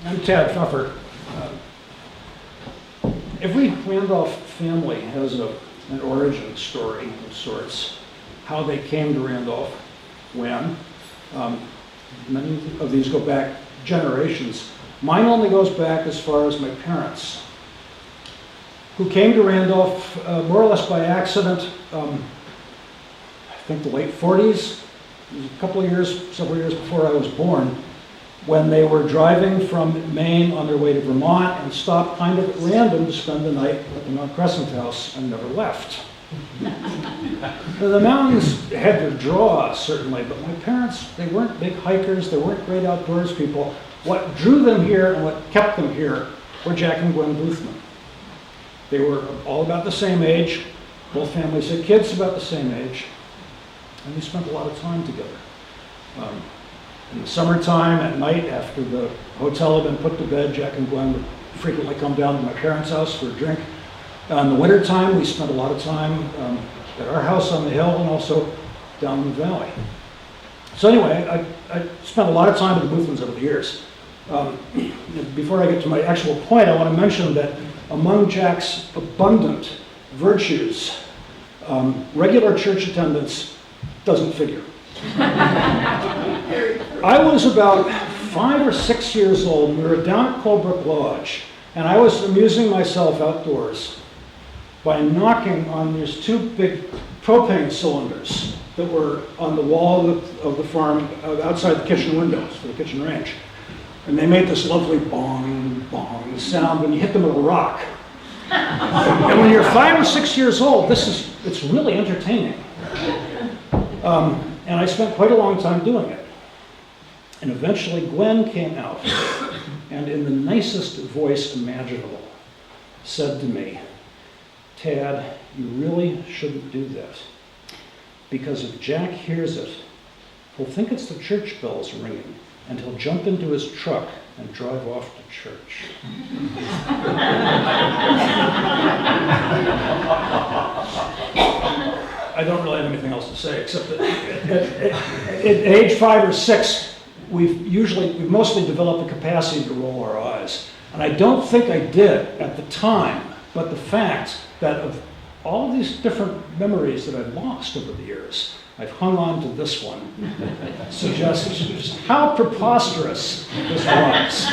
I'm Tad Pfeffer. Every Randolph family has an origin story of sorts, how they came to Randolph, when. Many of these go back generations. Mine only goes back as far as my parents, who came to Randolph more or less by accident. I think the late 40s, it was several years before I was born, when they were driving from Maine on their way to Vermont and stopped kind of at random to spend the night at the Mount Crescent House and never left. The mountains had their draw, certainly, but my parents, they weren't big hikers, they weren't great outdoors people. What drew them here and what kept them here were Jack and Gwen Boothman. They were all about the same age. Both families had kids about the same age. And we spent a lot of time together. In the summertime, at night, after the hotel had been put to bed, Jack and Gwen would frequently come down to my parents' house for a drink. In the wintertime, we spent a lot of time at our house on the hill and also down in the valley. So anyway, I spent a lot of time with the Boothmans over the years. Before I get to my actual point, I want to mention that among Jack's abundant virtues, regular church attendance doesn't figure. I was about 5 or 6 years old, and we were down at Colebrook Lodge, and I was amusing myself outdoors by knocking on these 2 big propane cylinders that were on the wall of the farm outside the kitchen windows for the kitchen range. And they made this lovely bong, bong sound when you hit them with a rock. And when you're 5 or 6 years old, it's really entertaining. And I spent quite a long time doing it. And eventually Gwen came out and in the nicest voice imaginable said to me, "Tad, you really shouldn't do that. Because if Jack hears it, he'll think it's the church bells ringing and he'll jump into his truck and drive off to church." I don't really have anything else to say, except that at age 5 or 6, we've mostly developed the capacity to roll our eyes. And I don't think I did at the time, but the fact that of all these different memories that I've lost over the years, I've hung on to this one that suggests just how preposterous this was.